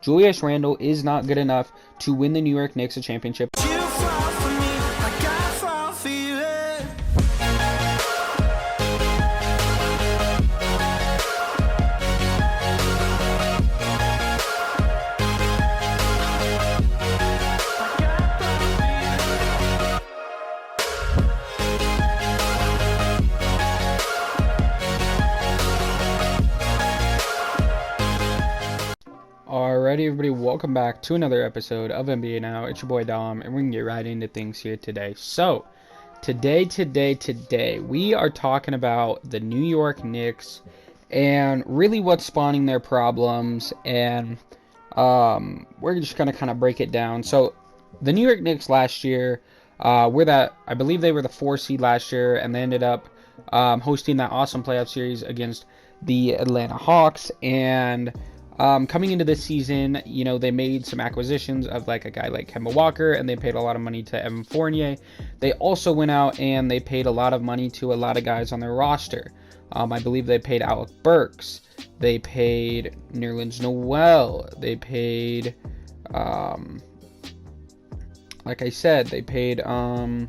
Julius Randle is not good enough to win the New York Knicks a championship. Alrighty, everybody, welcome back to another episode of NBA Now. It's your boy Dom, and we're gonna get right into things here today. So, today, we are talking about the New York Knicks and really what's spawning their problems, and we're just gonna kind of break it down. So, the New York Knicks last year, I believe they were the 4 seed last year, and they ended up hosting that awesome playoff series against the Atlanta Hawks, and coming into this season, you know, they made some acquisitions of like a guy like Kemba Walker, and they paid a lot of money to Evan Fournier. They also went out and they paid a lot of money to a lot of guys on their roster. I believe they paid Alec Burks. They paid Nerlens Noel. They paid, like I said, they paid Evan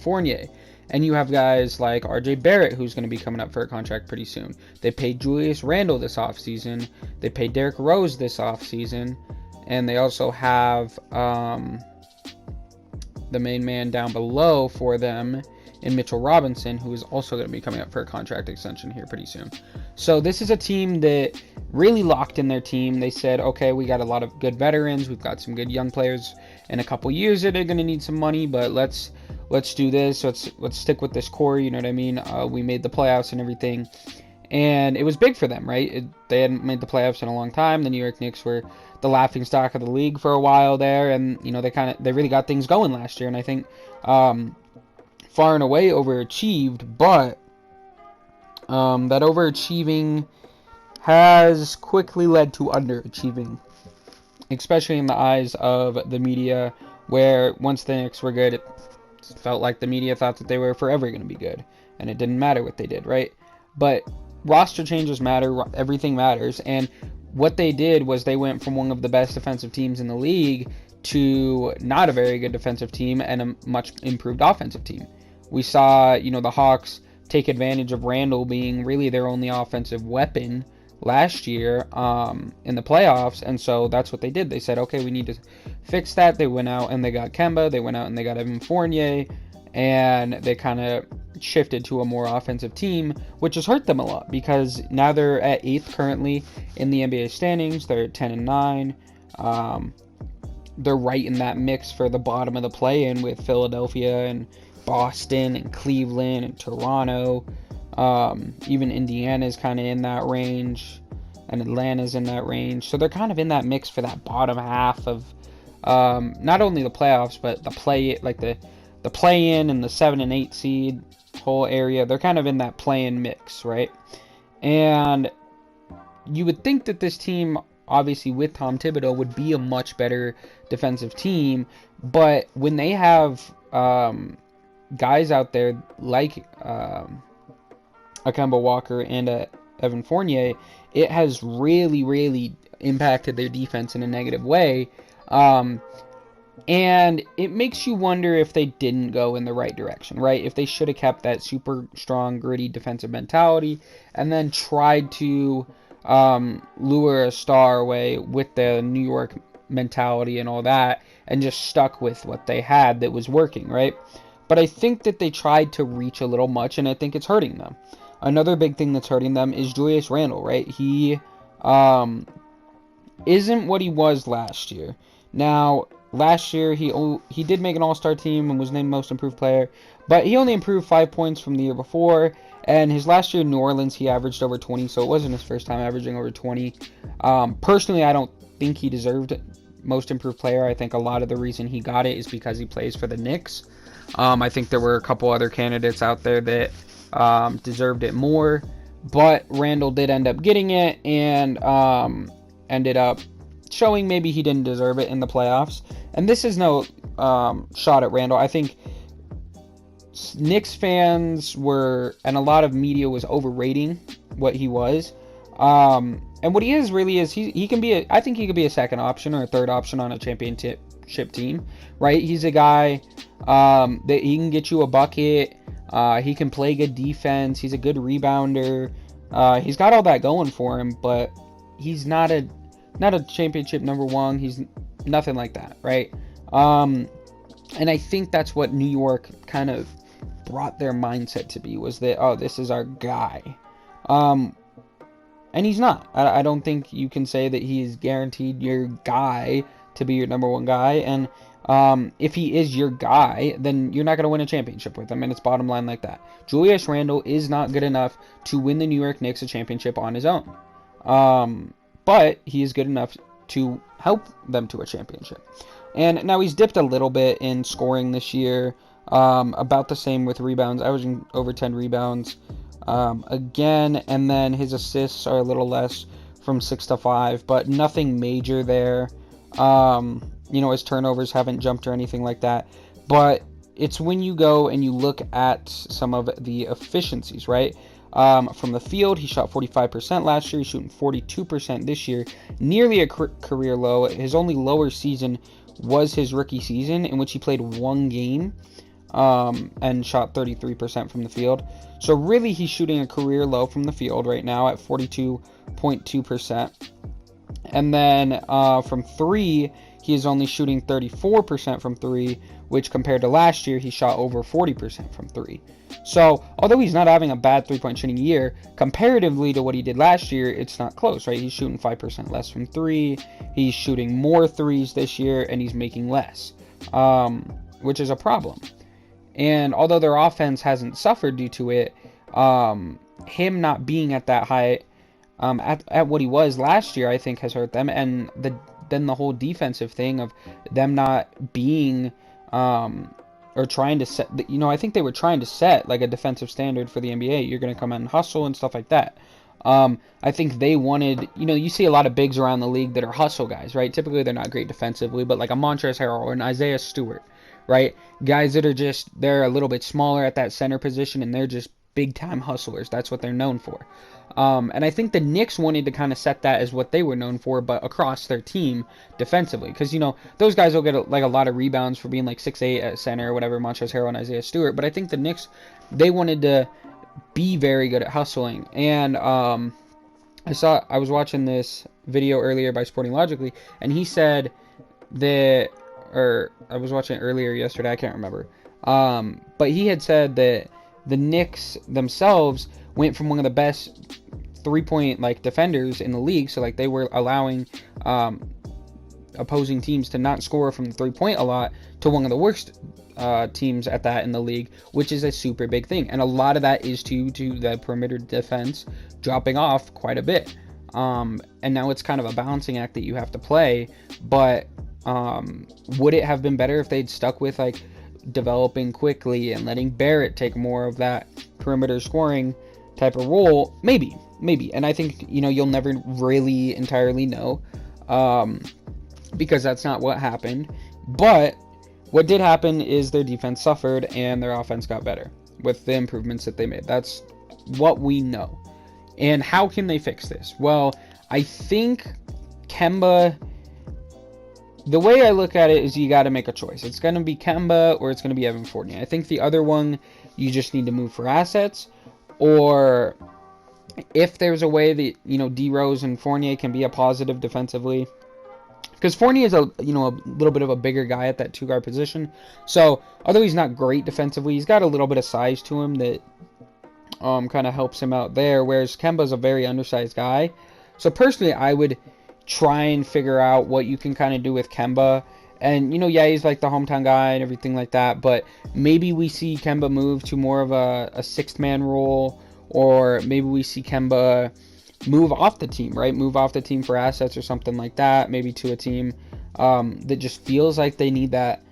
Fournier. And you have guys like RJ Barrett, who's going to be coming up for a contract pretty soon. They paid Julius Randle this offseason. They paid Derrick Rose this offseason. And they also have the main man down below for them in Mitchell Robinson, who is also going to be coming up for a contract extension here pretty soon. So this is a team that really locked in their team. They said, okay, we got a lot of good veterans. We've got some good young players. In a couple years, they're going to need some money, but let's do this. Let's stick with this core. You know what I mean? We made the playoffs and everything, and it was big for them, right? They hadn't made the playoffs in a long time. The New York Knicks were the laughing stock of the league for a while there, and you know they really got things going last year, and I think far and away overachieved, but that overachieving has quickly led to underachieving, especially in the eyes of the media, where once the Knicks were good, it felt like the media thought that they were forever going to be good, and it didn't matter what they did, right? But roster changes matter, everything matters, and what they did was they went from one of the best defensive teams in the league to not a very good defensive team and a much improved offensive team. We saw, you know, the Hawks take advantage of Randle being really their only offensive weapon last year in the playoffs, and so that's what they did. They said, okay, we need to fix that. They went out and they got Kemba. They went out and they got Evan Fournier, and they kind of shifted to a more offensive team, which has hurt them a lot because now they're at 8th currently in the NBA standings. They're at 10-9. They're right in that mix for the bottom of the play-in with Philadelphia and Boston and Cleveland and Toronto. Even Indiana's kind of in that range, and Atlanta's in that range. So they're kind of in that mix for that bottom half of not only the playoffs, but the play-in and the 7 and 8 seed whole area. They're kind of in that play-in mix, right? And you would think that this team, obviously with Tom Thibodeau, would be a much better defensive team, but when they have guys out there like Kemba Walker and Evan Fournier, it has really impacted their defense in a negative way. And it makes you wonder if they didn't go in the right direction, right? If they should have kept that super strong, gritty defensive mentality and then tried to lure a star away with the New York mentality and all that, and just stuck with what they had that was working, right? But I think that they tried to reach a little much, and I think it's hurting them. Another big thing that's hurting them is Julius Randle, right? He isn't what he was last year. Now, last year he did make an all-star team and was named most improved player, but he only improved 5 points from the year before, and his last year in New Orleans he averaged over 20, so it wasn't his first time averaging over 20. Personally, I don't think he deserved most improved player. I think a lot of the reason he got it is because he plays for the Knicks. I think there were a couple other candidates out there that deserved it more, but Randle did end up getting it, and ended up showing maybe he didn't deserve it in the playoffs. And this is no shot at Randle. I think Knicks fans were, and a lot of media was overrating what he was. And what he is really is he can be I think he could be a second option or a third option on a championship team, right? He's a guy that he can get you a bucket. He can play good defense. He's a good rebounder. He's got all that going for him, but he's not a championship number one. He's nothing like that, right? And I think that's what New York kind of brought their mindset to be, was that, oh, this is our guy. And he's not. I don't think you can say that he is guaranteed your guy to be your number one guy. And if he is your guy, then you're not going to win a championship with him, and it's bottom line like that. Julius Randle is not good enough to win the New York Knicks a championship on his own. But he is good enough to help them to a championship. And now he's dipped a little bit in scoring this year, about the same with rebounds, averaging over 10 rebounds again, and then his assists are a little less, from 6 to 5, but nothing major there. His turnovers haven't jumped or anything like that, but it's when you go and you look at some of the efficiencies, right? From the field, he shot 45% last year. He's shooting 42% this year, nearly a career low. His only lower season was his rookie season, in which he played one game and shot 33% from the field. So really, he's shooting a career low from the field right now at 42.2%. And then from three, he is only shooting 34% from three, which compared to last year, he shot over 40% from three. So although he's not having a bad three-point shooting year, comparatively to what he did last year, it's not close, right? He's shooting 5% less from three. He's shooting more threes this year, and he's making less, which is a problem. And although their offense hasn't suffered due to it, him not being at that high, at what he was last year, I think has hurt them. And then the whole defensive thing of them not being, or trying to set, I think they were trying to set like a defensive standard for the NBA. You're going to come in and hustle and stuff like that. I think they wanted, you see a lot of bigs around the league that are hustle guys, right? Typically they're not great defensively, but like a Montrezl Harrell or an Isaiah Stewart, right? Guys that are they're a little bit smaller at that center position, and they're just big time hustlers. That's what they're known for. And I think the Knicks wanted to kind of set that as what they were known for, but across their team defensively. Because, those guys will get a lot of rebounds for being like 6'8" at center or whatever, Montrezl Harrell and Isaiah Stewart. But I think the Knicks, they wanted to be very good at hustling. And I was watching this video earlier by Sporting Logically, and he said that, or I was watching it earlier yesterday, I can't remember. But he had said that the Knicks themselves went from one of the best three-point defenders in the league, so they were allowing opposing teams to not score from the three-point a lot, to one of the worst teams at that in the league, which is a super big thing. And a lot of that is to the perimeter defense dropping off quite a bit. And now it's kind of a balancing act that you have to play, but would it have been better if they'd stuck with developing quickly and letting Barrett take more of that perimeter scoring type of role? Maybe. And I think, you'll never really entirely know, because that's not what happened. But what did happen is their defense suffered and their offense got better with the improvements that they made. That's what we know. And how can they fix this? Well, I think Kemba, the way I look at it is you got to make a choice. It's going to be Kemba or it's going to be Evan Fournier. I think the other one, you just need to move for assets, or if there's a way that, D Rose and Fournier can be a positive defensively, because Fournier is a little bit of a bigger guy at that two-guard position. So although he's not great defensively, he's got a little bit of size to him that kind of helps him out there, whereas Kemba's a very undersized guy. So personally, I would try and figure out what you can kind of do with Kemba. And, he's the hometown guy and everything like that, but maybe we see Kemba move to more of a sixth-man role, or maybe we see Kemba move off the team, right? Move off the team for assets or something like that, maybe to a team that just feels like they need that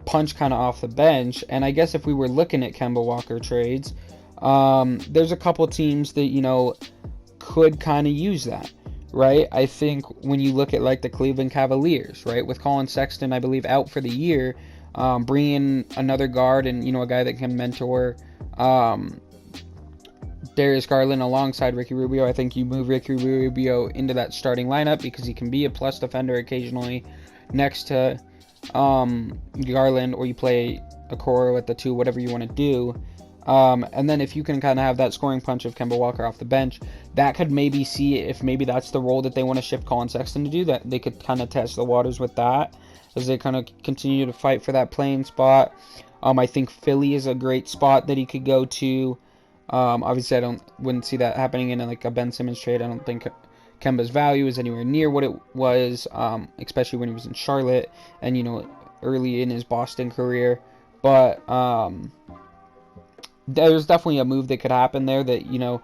punch kind of off the bench. And I guess if we were looking at Kemba Walker trades, there's a couple teams that, could kind of use that. Right, I think when you look at the Cleveland Cavaliers, right, with Colin Sexton, I believe, out for the year, bring in another guard and a guy that can mentor Darius Garland alongside Ricky Rubio. I think you move Ricky Rubio into that starting lineup because he can be a plus defender occasionally next to Garland, or you play Okoro at the 2, whatever you want to do. And then if you can kind of have that scoring punch of Kemba Walker off the bench, that could maybe see if maybe that's the role that they want to shift Colin Sexton to do, that they could kind of test the waters with that as they kind of continue to fight for that playing spot. I think Philly is a great spot that he could go to. Obviously, wouldn't see that happening in like a Ben Simmons trade. I don't think Kemba's value is anywhere near what it was, especially when he was in Charlotte and, you know, early in his Boston career. But there's definitely a move that could happen there that, you know,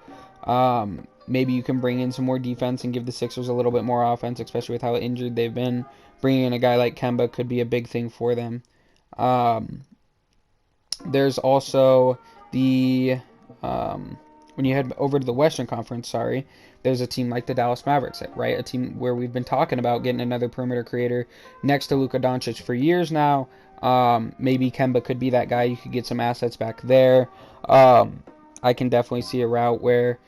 maybe you can bring in some more defense and give the Sixers a little bit more offense, especially with how injured they've been. Bringing in a guy like Kemba could be a big thing for them. There's also the when you head over to the Western Conference, there's a team like the Dallas Mavericks, right? A team where we've been talking about getting another perimeter creator next to Luka Doncic for years now. Maybe Kemba could be that guy. You could get some assets back there. I can definitely see a route where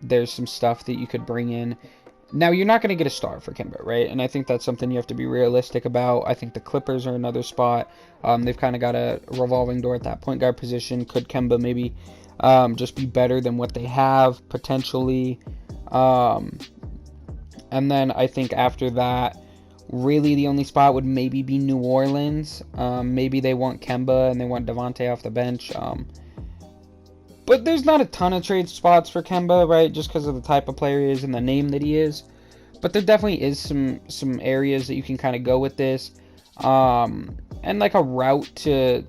there's some stuff that you could bring in. Now, you're not going to get a star for Kemba, right? And I think that's something you have to be realistic about. I think the Clippers are another spot. They've kind of got a revolving door at that point guard position. Could Kemba maybe just be better than what they have, potentially? And then I think after that, really the only spot would maybe be New Orleans. Maybe they want Kemba and they want Devontae off the bench. But there's not a ton of trade spots for Kemba, right? Just because of the type of player he is and the name that he is. But there definitely is some areas that you can kind of go with this. And like a route to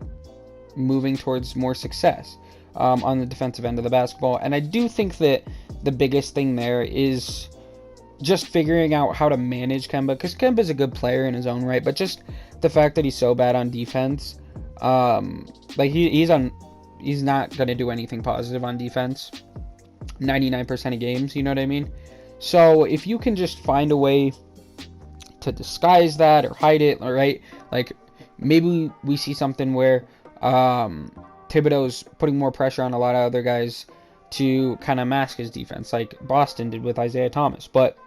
moving towards more success on the defensive end of the basketball. And I do think that the biggest thing there is just figuring out how to manage Kemba. Because Kemba's a good player in his own right. But just the fact that he's so bad on defense. Like he's not going to do anything positive on defense 99% of games, you know what I mean? So if you can just find a way to disguise that or hide it, all right? Like maybe we see something where Thibodeau's putting more pressure on a lot of other guys to kind of mask his defense, like Boston did with Isaiah Thomas. But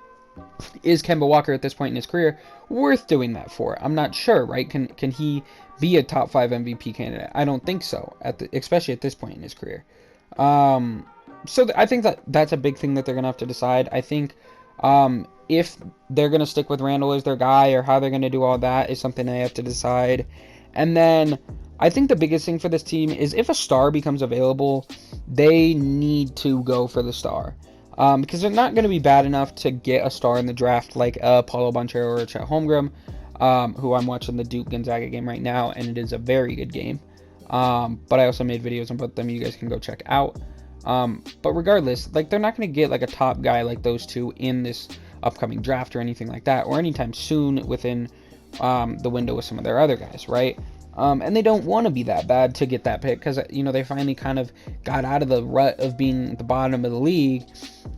is Kemba Walker at this point in his career worth doing that for? I'm not sure, right? Can he be a top 5 MVP candidate? I don't think so, especially at this point in his career. So I think that's a big thing that they're going to have to decide. I think if they're going to stick with Randle as their guy or how they're going to do all that is something they have to decide. And then I think the biggest thing for this team is if a star becomes available, they need to go for the star. Because they're not going to be bad enough to get a star in the draft like Paulo Banchero or Chet Holmgren, who I'm watching the Duke-Gonzaga game right now, and it is a very good game. But I also made videos on both of them you guys can go check out. But regardless, like they're not going to get like a top guy like those two in this upcoming draft or anything like that, or anytime soon within the window with some of their other guys, right? And they don't want to be that bad to get that pick because, you know, they finally kind of got out of the rut of being at the bottom of the league,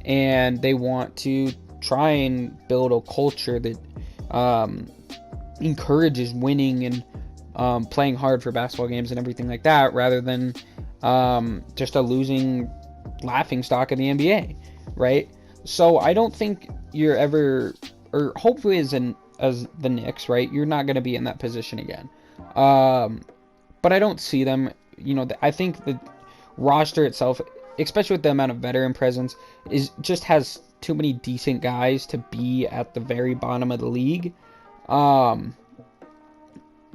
and they want to try and build a culture that encourages winning and playing hard for basketball games and everything like that, rather than just a losing laughingstock in the NBA, right? So I don't think you're ever, or hopefully as the Knicks, right, you're not going to be in that position again. But I don't see them, you know, I think the roster itself, especially with the amount of veteran presence, just has too many decent guys to be at the very bottom of the league. Now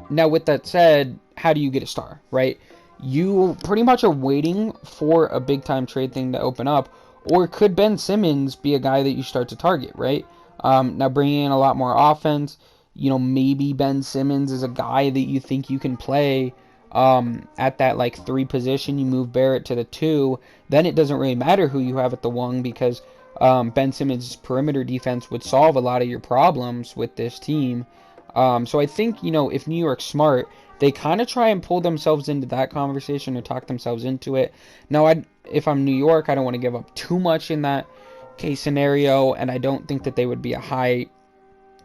with that said, how do you get a star, right? You pretty much are waiting for a big time trade thing to open up, or could Ben Simmons be a guy that you start to target, right? Now bringing in a lot more offense, you know, maybe Ben Simmons is a guy that you think you can play at that like 3 position. You move Barrett to the 2, then it doesn't really matter who you have at the 1 because Ben Simmons' perimeter defense would solve a lot of your problems with this team. So I think, you know, if New York's smart, they kind of try and pull themselves into that conversation or talk themselves into it. Now, if I'm New York, I don't want to give up too much in that case scenario, and I don't think that they would be a high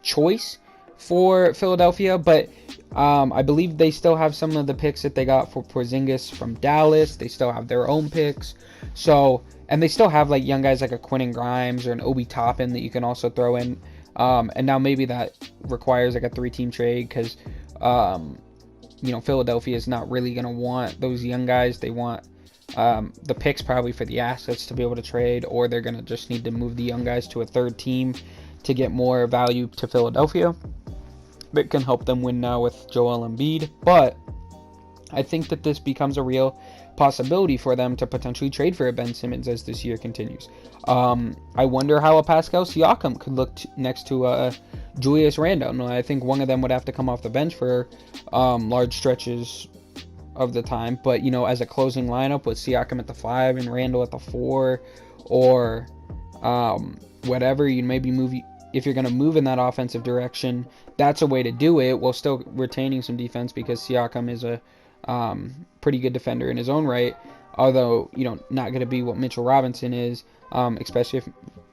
choice. for Philadelphia, but I believe they still have some of the picks that they got for Porzingis from Dallas. They still have their own picks. So, and they still have like young guys like a Quentin Grimes or an Obi Toppin that you can also throw in. And now maybe that requires like a 3-team trade because, Philadelphia is not really going to want those young guys. They want the picks probably for the assets to be able to trade, or they're going to just need to move the young guys to a 3rd team to get more value to Philadelphia that can help them win now with Joel Embiid. But I think that this becomes a real possibility for them to potentially trade for a Ben Simmons as this year continues. I wonder how a Pascal Siakam could look next to Julius Randle. No, I think one of them would have to come off the bench for large stretches of the time. But, as a closing lineup with Siakam at the 5 and Randle at the 4, or whatever, you maybe move, if you're going to move in that offensive direction, that's a way to do it while still retaining some defense, because Siakam is a pretty good defender in his own right, although not going to be what Mitchell Robinson is, especially if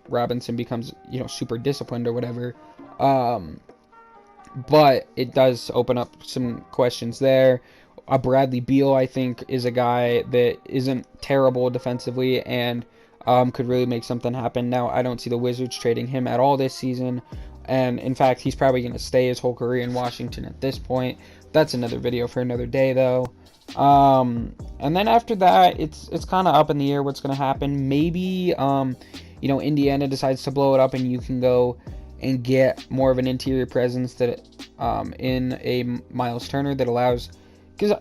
Robinson becomes super disciplined or whatever. But it does open up some questions there. Bradley Beal, I think, is a guy that isn't terrible defensively and could really make something happen. Now, I don't see the Wizards trading him at all this season, and in fact, he's probably going to stay his whole career in Washington at this point. That's another video for another day, though. And then after that, it's kind of up in the air what's going to happen. Maybe Indiana decides to blow it up, and you can go and get more of an interior presence that in a Miles Turner that allows, because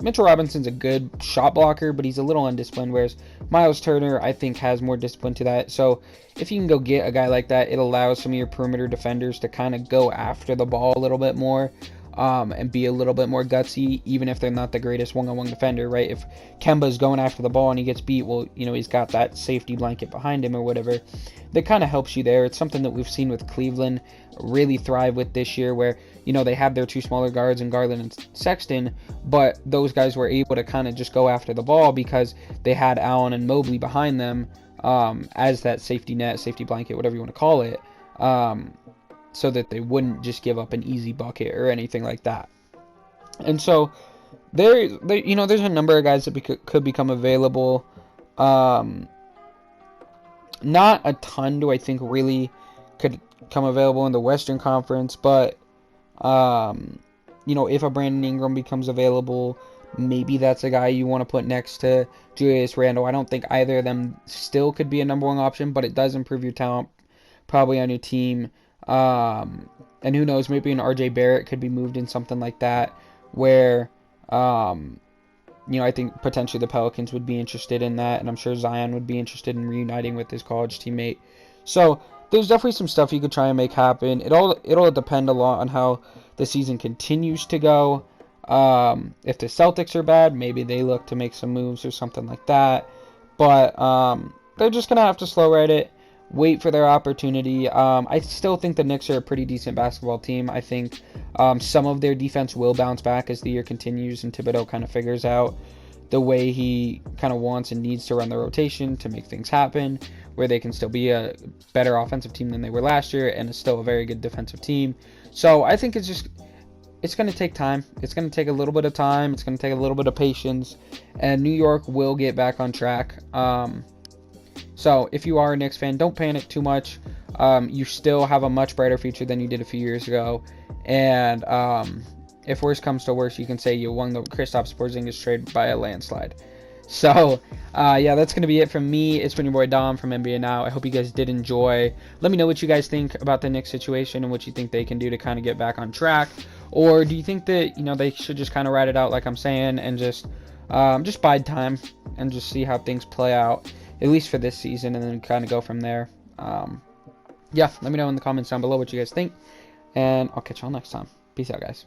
Mitchell Robinson's a good shot blocker, but he's a little undisciplined, whereas Miles Turner, I think, has more discipline to that. So if you can go get a guy like that, it allows some of your perimeter defenders to kind of go after the ball a little bit more, and be a little bit more gutsy, even if they're not the greatest one-on-one defender, right? If Kemba's going after the ball and he gets beat, well, he's got that safety blanket behind him or whatever. That kind of helps you there. It's something that we've seen with Cleveland really thrive with this year, where, they have their 2 smaller guards in Garland and Sexton, but those guys were able to kind of just go after the ball because they had Allen and Mobley behind them as that safety net, safety blanket, whatever you want to call it, so that they wouldn't just give up an easy bucket or anything like that. And so there's a number of guys that could become available. Not a ton do I think really could come available in the Western Conference, but if a Brandon Ingram becomes available, maybe that's a guy you want to put next to Julius Randle. I don't think either of them still could be a number 1 option, but it does improve your talent probably on your team. And who knows, maybe an RJ Barrett could be moved in something like that, where I think potentially the Pelicans would be interested in that, and I'm sure Zion would be interested in reuniting with his college teammate. So there's definitely some stuff you could try and make happen. It'll depend a lot on how the season continues to go. If the Celtics are bad, maybe they look to make some moves or something like that. But they're just gonna have to slow ride it, wait for their opportunity. I still think the Knicks are a pretty decent basketball team. I think some of their defense will bounce back as the year continues and Thibodeau kind of figures out the way he kind of wants and needs to run the rotation to make things happen, where they can still be a better offensive team than they were last year and is still a very good defensive team. So I think it's going to take time. It's going to take a little bit of time. It's going to take a little bit of patience, and New York will get back on track. So if you are a Knicks fan, don't panic too much. You still have a much brighter future than you did a few years ago. And if worse comes to worse, you can say you won the Kristaps Porzingis trade by a landslide. So, that's going to be it from me. It's been your boy Dom from NBA Now. I hope you guys did enjoy. Let me know what you guys think about the Knicks situation and what you think they can do to kind of get back on track. Or do you think that, they should just kind of ride it out like I'm saying and just bide time and just see how things play out, at least for this season, and then kind of go from there. Let me know in the comments down below what you guys think, and I'll catch y'all next time. Peace out, guys.